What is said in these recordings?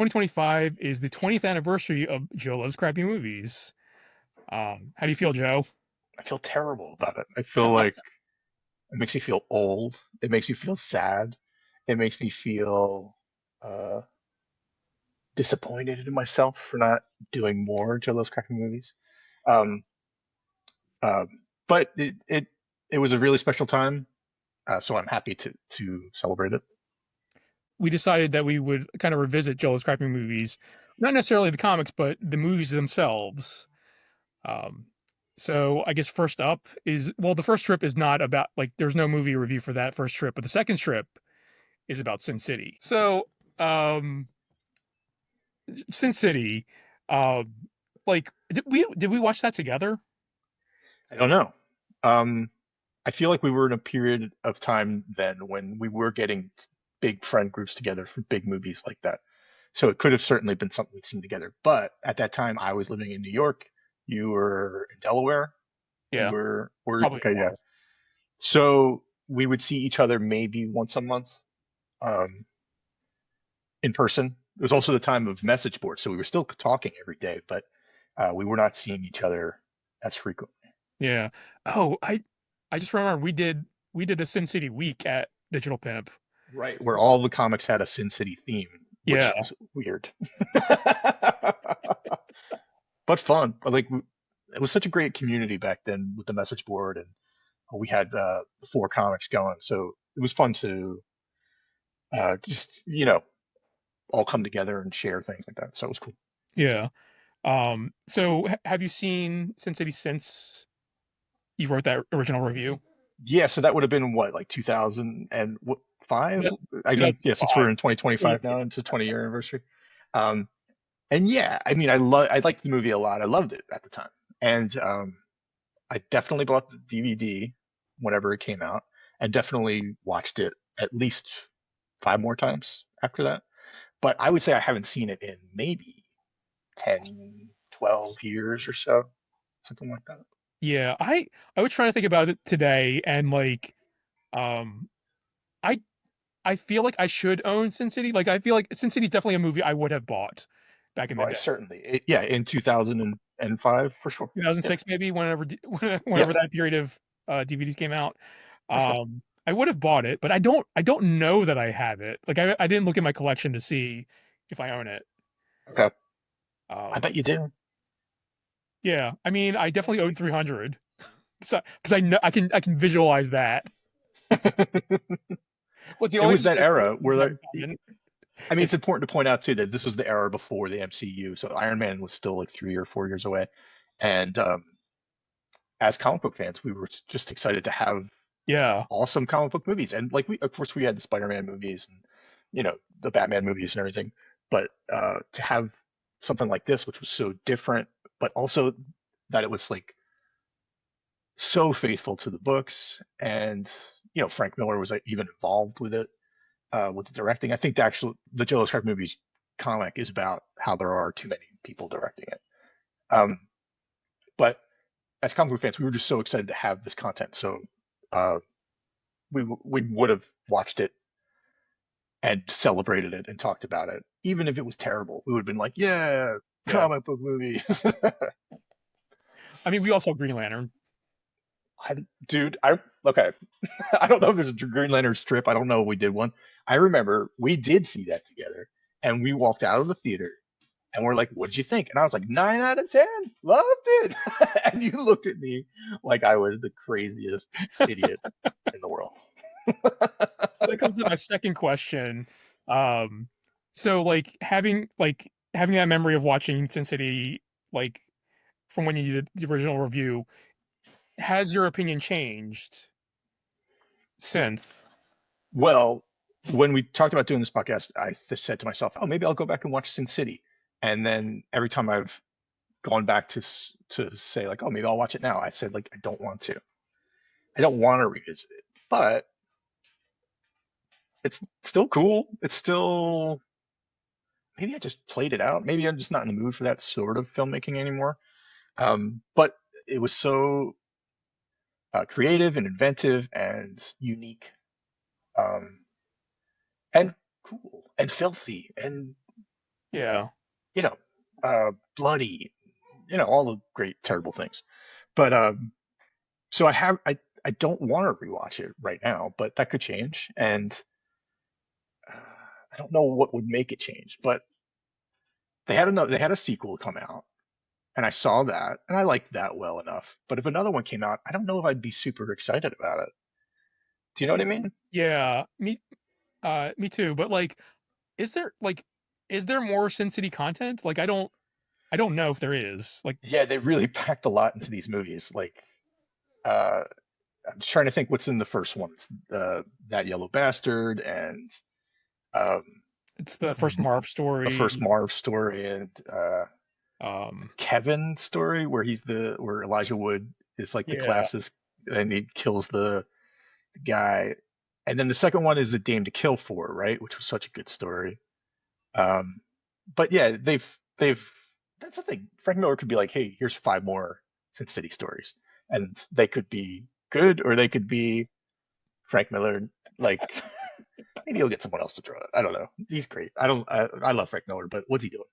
2025 is the 20th anniversary of Joe Loves Crappy Movies. How do you feel, Joe? I feel terrible about it. I feel like it makes me feel old. It makes me feel sad. It makes me feel uh, disappointed in myself for not doing more JLo's cracking movies. Um, uh, but it was a really special time, so I'm happy to celebrate it. We decided that we would kind of revisit Joe Loves Crappy Movies, not necessarily the comics, but the movies themselves. Um, so I guess first up is, well, the first strip is not about, like, there's no movie review for that first strip, but the second strip is about Sin City. So, um, Sin City, um, like, did we watch that together? I don't know. Um, I feel like we were in a period of time then when we were getting big friend groups together for big movies like that. So it could have certainly been something we'd seen together. But at that time, I was living in New York. You were in Delaware. You Yeah, were probably okay, a yeah. while. So we would see each other maybe once a month, um, in person. It was also the time of message boards, so we were still talking every day, but we were not seeing each other as frequently. Yeah. Oh, I just remember we did a Sin City week at Digital Pimp. Right, where all the comics had a Sin City theme, which Yeah. was weird. But fun. Like it was such a great community back then with the message board, and we had four comics going, so it was fun to just all come together and share things like that. So it was cool. Yeah. So have you seen Sin City since you wrote that original review? Yeah, so that would have been what, like 2005? I mean, yeah, since 2005. we're in 2025 now into 20-year anniversary. Um, and yeah, I mean, I liked the movie a lot. I loved it at the time, and I definitely bought the DVD whenever it came out, and definitely watched it at least five more times after that. But I would say I haven't seen it in maybe 10, 12 years or so, something like that. Yeah, I was trying to think about it today, and like, um, I I feel like I should own Sin City. Like, I feel like Sin City is definitely a movie I would have bought back in Oh, the I day. certainly, yeah, in 2005 for sure. Yeah, 2006 maybe, yeah, whenever that period of DVDs came out. for sure. I would have bought it, but I don't know that I have it. Like, I didn't look at my collection to see if I own it. Okay, I Um, bet you do. yeah, I mean, I definitely own 300 because I know I can visualize that. But the It only was thing that those two era movies where have in common I mean, it's is important to point out too that this was the era before the MCU, so Iron Man was still like 3 or 4 years away, and as comic book fans, we were just excited to have yeah, awesome comic book movies, and like we, of course, we had the Spider-Man movies and the Batman movies and everything, but to have something like this, which was so different, but also that it was like so faithful to the books, and Frank Miller was like, even involved with it, with the directing. I think the Joe Shark movies comic is about how there are too many people directing it. Um, but as comic book fans, we were just so excited to have this content. So uh, we would have watched it and celebrated it and talked about it, even if it was terrible. We would have been like, "Yeah, yeah. comic book movies." I mean, we also have Green Lantern. I, dude, I okay. I don't know if there's a Green Lantern strip. I don't know if we did one. I remember we did see that together, and we walked out of the theater, and we're like, "What did you think?" And I was like, 9 out of 10, loved it. And you looked at me like I was the craziest idiot in the world. So that comes to my second question. Um, so like having that memory of watching Sin City, like from when you did the original review, has your opinion changed since? Well, when we talked about doing this podcast, I said to myself, "Oh, maybe I'll go back and watch Sin City." And then every time I've gone back to say like, "Oh, maybe I'll watch it now," I said like, "I don't want to. I don't want to revisit it." But it's still cool. It's still maybe I just played it out. Maybe I'm just not in the mood for that sort of filmmaking anymore. But it was so creative and inventive and unique, um, and cool and filthy and Yeah. You know, bloody, all the great terrible things. But so I don't want to rewatch it right now, but that could change, and I don't know what would make it change. But they had a sequel come out, and I saw that, and I liked that well enough. But if another one came out, I don't know if I'd be super excited about it. Do you know what I mean? Yeah. Me too. But like, is there like, is there more Sin City content? Like, I don't know if there is. Like, Yeah, they really packed a lot into these movies. Like, uh, I'm just trying to think what's in the first one. It's that yellow bastard and um, it's the first Marv the first story. Marv story and Um, Kevin story where where Elijah Wood is like the yeah. classist and he kills the guy. And then the second one is a Dame to Kill For, right? Which was such a good story. Um, but yeah, they've that's the thing. Frank Miller could be like, hey, here's 5 more Sin City stories, and they could be good or they could be Frank Miller. Like maybe he'll get someone else to draw it. I don't know. He's great. I love Frank Miller, but what's he doing?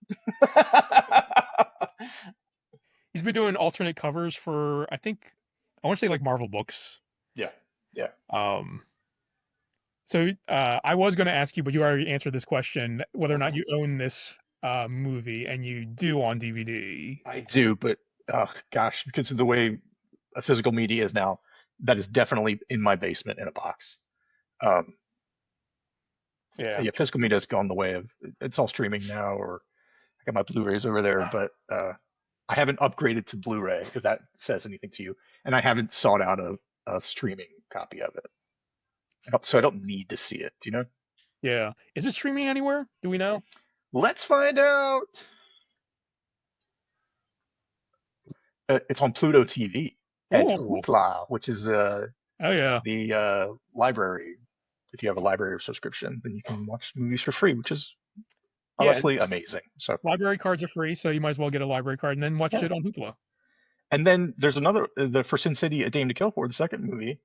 He's been doing alternate covers for, I think, I want to say like Marvel books. Yeah, yeah. Um, so I was going to ask you, but you already answered this question, whether or not Okay. you own this movie, and you do on DVD. I do, but gosh, because of the way a physical media is now, that is definitely in my basement in a box. Um, Yeah. yeah, physical media has gone the way of it's all streaming now, or I got my Blu-rays over there, but I haven't upgraded to Blu-ray if that says anything to you, and I haven't sought out a streaming copy of it. So I don't need to see it. Do you know? Yeah. Is it streaming anywhere? Do we know? Let's find out. It's on Pluto TV and Oh. Hoopla, which is Oh yeah. the library. If you have a library subscription, then you can watch movies for free, which is Yeah. honestly amazing. So Library cards are free, so you might as well get a library card and then watch yeah. it on Hoopla. And then there's another the for Sin City: A Dame to Kill For, the second movie.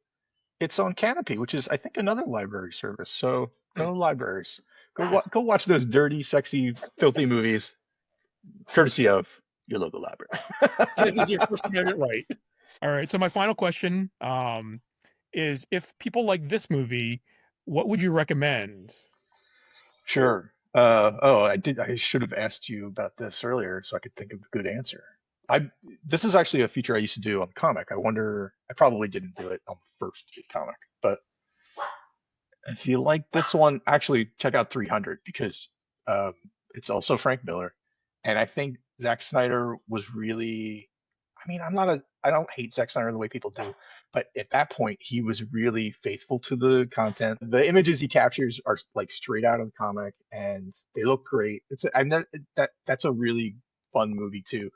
It's on Canopy, which is I think another library service. So Hmm. go libraries, go watch those dirty, sexy, filthy movies, courtesy of your local library. This is your first to get it right. All right. So my final question is, if people like this movie, what would you recommend? Sure. I should have asked you about this earlier so I could think of a good answer. I This is actually a feature I used to do on the comic. I wonder, I probably didn't do it on the first comic, but if you like this one, actually check out 300 because um, it's also Frank Miller, and I think Zack Snyder was really. I mean, I don't hate Zack Snyder the way people do, but at that point he was really faithful to the content. The images he captures are like straight out of the comic, and they look great. That's a really fun movie too.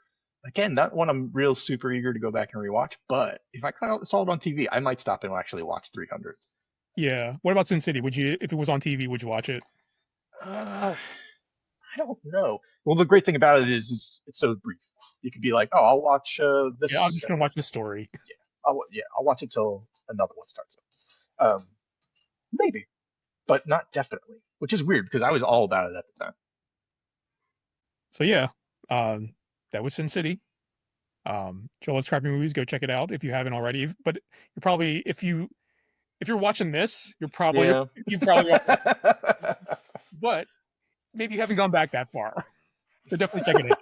Again, not one I'm real super eager to go back and rewatch, but if I saw it on TV, I might stop and actually watch 300. Yeah. What about Sin City? Would you, if it was on TV, would you watch it? I don't know. Well, the great thing about it is it's so brief. You could be like, oh, I'll watch Yeah, I'm this, just and gonna watch the story. I'll watch it till another one starts up. Maybe, but not definitely, which is weird because I was all about it at the time. So yeah, um, that was Sin City. Joel's Crappy Movies. Go check it out if you haven't already. But you're probably, if you're watching this, you're probably Yeah. you probably watched it, but maybe you haven't gone back that far. So definitely check it out.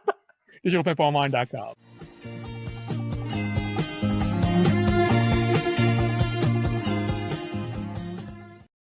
DigitalPimpOnline.com.